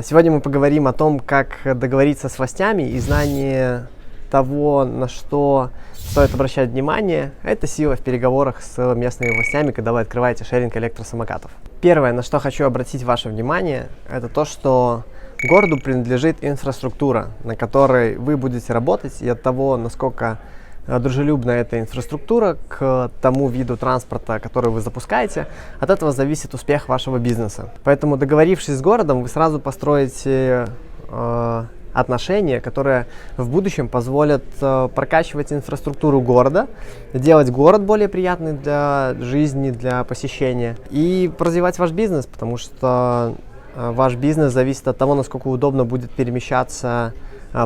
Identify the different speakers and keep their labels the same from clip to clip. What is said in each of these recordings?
Speaker 1: Сегодня мы поговорим о том, как договориться с властями, и знание того, на что стоит обращать внимание, это сила в переговорах с местными властями, когда вы открываете шеринг электросамокатов. Первое, на что хочу обратить ваше внимание, это то, что городу принадлежит инфраструктура, на которой вы будете работать, и от того, насколько дружелюбна эта инфраструктура к тому виду транспорта, который вы запускаете, от этого зависит успех вашего бизнеса. Поэтому, договорившись с городом, вы сразу построите отношения, которые в будущем позволят прокачивать инфраструктуру города, делать город более приятный для жизни, для посещения и развивать ваш бизнес, потому что ваш бизнес зависит от того, насколько удобно будет перемещаться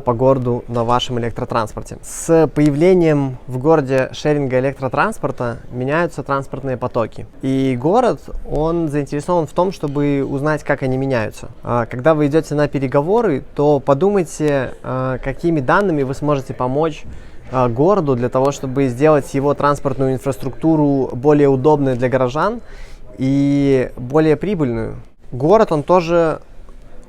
Speaker 1: по городу на вашем электротранспорте. С появлением в городе шеринга электротранспорта меняются транспортные потоки. И город, он заинтересован в том, чтобы узнать, как они меняются. Когда вы идете на переговоры, то подумайте, какими данными вы сможете помочь городу для того, чтобы сделать его транспортную инфраструктуру более удобной для горожан и более прибыльную. Город, он тоже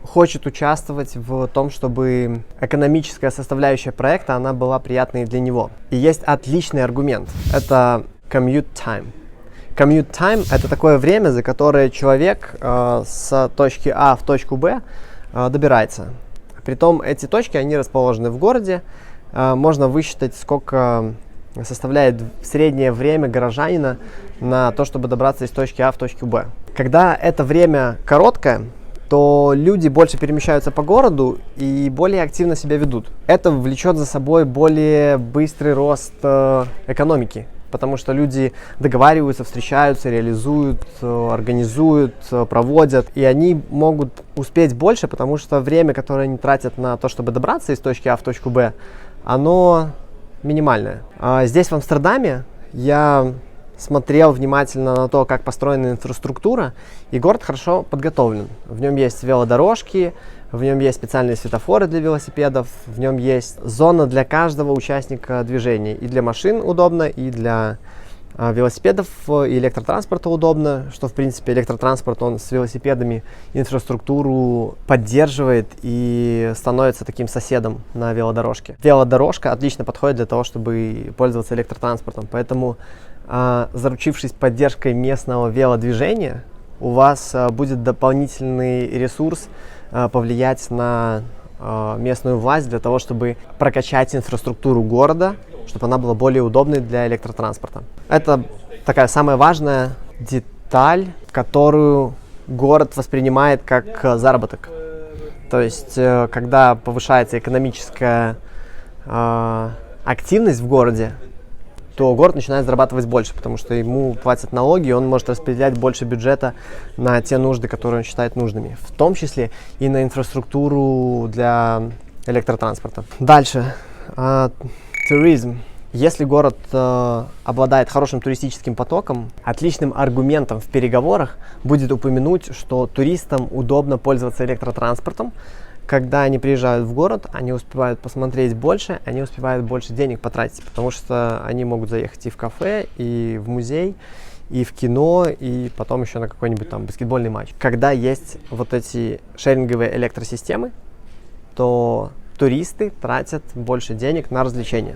Speaker 1: хочет участвовать в том, чтобы экономическая составляющая проекта, она была приятной для него. И есть отличный аргумент. Это commute time. Commute time – это такое время, за которое человек с точки А в точку Б добирается. Притом эти точки, они расположены в городе. Можно высчитать, сколько составляет среднее время горожанина на то, чтобы добраться из точки А в точку Б. Когда это время короткое, то люди больше перемещаются по городу и более активно себя ведут. Это влечет за собой более быстрый рост экономики, потому что люди договариваются, встречаются, реализуют, организуют, проводят, и они могут успеть больше, потому что время, которое они тратят на то, чтобы добраться из точки А в точку Б, оно минимальное. Здесь, в Амстердаме, я смотрел внимательно на то, как построена инфраструктура, и город хорошо подготовлен. В нем есть велодорожки, в нем есть специальные светофоры для велосипедов, в нем есть зона для каждого участника движения. И для машин удобно, и для велосипедов и электротранспорта удобно, что, в принципе, электротранспорт, он с велосипедами инфраструктуру поддерживает и становится таким соседом на велодорожке. Велодорожка отлично подходит для того, чтобы пользоваться электротранспортом, поэтому, заручившись поддержкой местного велодвижения, у вас будет дополнительный ресурс повлиять на местную власть для того, чтобы прокачать инфраструктуру города, чтобы она была более удобной для электротранспорта. Это такая самая важная деталь, которую город воспринимает как заработок. То есть, когда повышается экономическая активность в городе, то город начинает зарабатывать больше, потому что ему платят налоги, и он может распределять больше бюджета на те нужды, которые он считает нужными, в том числе и на инфраструктуру для электротранспорта. Дальше. Туризм. Если город обладает хорошим туристическим потоком, отличным аргументом в переговорах будет упомянуть, что туристам удобно пользоваться электротранспортом. Когда они приезжают в город, они успевают посмотреть больше, они успевают больше денег потратить, потому что они могут заехать и в кафе, и в музей, и в кино, и потом еще на какой-нибудь там баскетбольный матч. Когда есть вот эти шеринговые электросистемы, то туристы тратят больше денег на развлечения.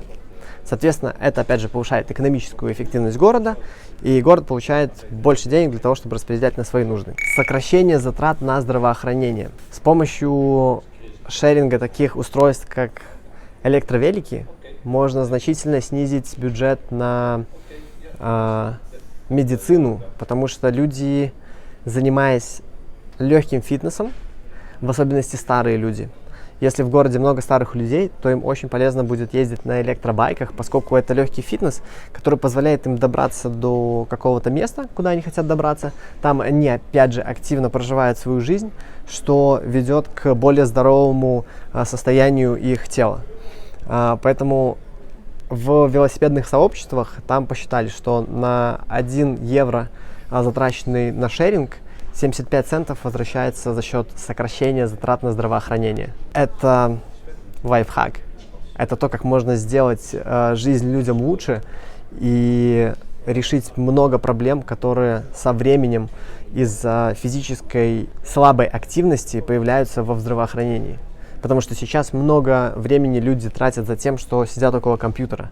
Speaker 1: Соответственно, это, опять же, повышает экономическую эффективность города, и город получает больше денег для того, чтобы распределять на свои нужды. Сокращение затрат на здравоохранение. С помощью шеринга таких устройств, как электровелики, можно значительно снизить бюджет на медицину, потому что люди, занимаясь легким фитнесом, в особенности старые люди, если в городе много старых людей, то им очень полезно будет ездить на электробайках, поскольку это легкий фитнес, который позволяет им добраться до какого-то места, куда они хотят добраться. Там они, опять же, активно проживают свою жизнь, что ведет к более здоровому состоянию их тела. Поэтому в велосипедных сообществах там посчитали, что на 1 евро, затраченный на шеринг, 75 центов возвращается за счет сокращения затрат на здравоохранение. Это лайфхак. Это то, как можно сделать жизнь людям лучше и решить много проблем, которые со временем из-за физической слабой активности появляются во здравоохранении. Потому что сейчас много времени люди тратят за тем, что сидят около компьютера.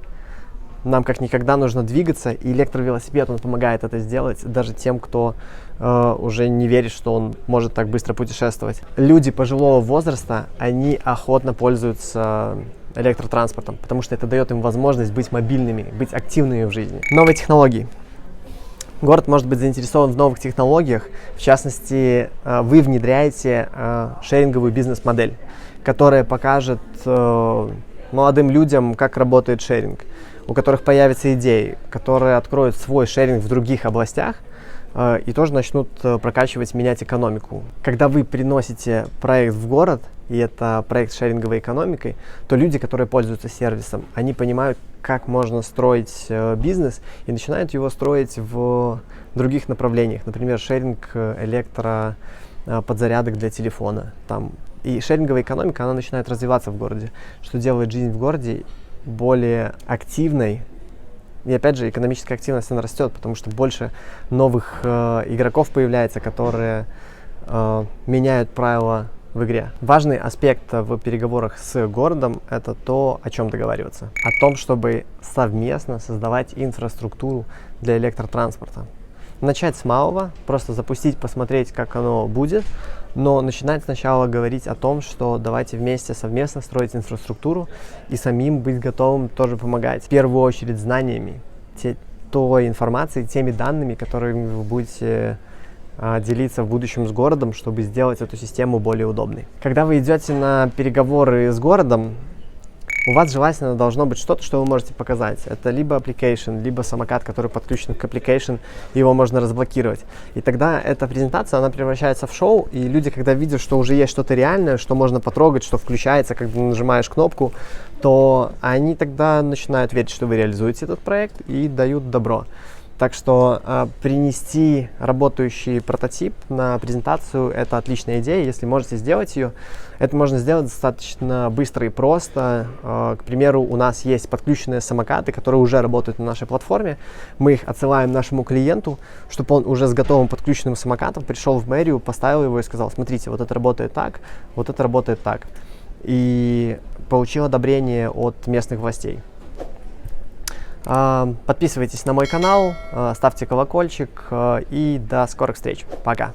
Speaker 1: Нам как никогда нужно двигаться, и электровелосипед, он помогает это сделать даже тем, кто уже не верит, что он может так быстро путешествовать. Люди пожилого возраста, они охотно пользуются электротранспортом, потому что это дает им возможность быть мобильными, быть активными в жизни. Новые технологии. Город может быть заинтересован в новых технологиях. В частности, вы внедряете шеринговую бизнес-модель, которая покажет молодым людям, как работает шеринг, у которых появятся идеи, которые откроют свой шеринг в других областях и тоже начнут прокачивать, менять экономику. Когда вы приносите проект в город, и это проект с шеринговой экономикой, то люди, которые пользуются сервисом, они понимают, как можно строить бизнес, и начинают его строить в других направлениях. Например, шеринг электроподзарядок для телефона. И шеринговая экономика, она начинает развиваться в городе, что делает жизнь в городе более активной. И опять же, экономическая активность, она растет, потому что больше новых игроков появляется, которые меняют правила в игре. Важный аспект в переговорах с городом — это то, о чем договариваться. О том, чтобы совместно создавать инфраструктуру для электротранспорта. Начать с малого, просто запустить, посмотреть, как оно будет, но начинать сначала говорить о том, что давайте вместе совместно строить инфраструктуру и самим быть готовым тоже помогать. В первую очередь знаниями, той информацией, теми данными, которыми вы будете делиться в будущем с городом, чтобы сделать эту систему более удобной. Когда вы идете на переговоры с городом, у вас желательно должно быть что-то, что вы можете показать. Это либо application, либо самокат, который подключен к application, его можно разблокировать. И тогда эта презентация, она превращается в шоу, и люди, когда видят, что уже есть что-то реальное, что можно потрогать, что включается, когда нажимаешь кнопку, то они тогда начинают верить, что вы реализуете этот проект и дают добро. Так что принести работающий прототип на презентацию — это отличная идея. Если можете сделать ее, это можно сделать достаточно быстро и просто. К примеру, у нас есть подключенные самокаты, которые уже работают на нашей платформе. Мы их отсылаем нашему клиенту, чтобы он уже с готовым подключенным самокатом пришел в мэрию, поставил его и сказал: смотрите, вот это работает так, вот это работает так. И получил одобрение от местных властей. Подписывайтесь на мой канал, ставьте колокольчик и до скорых встреч. Пока!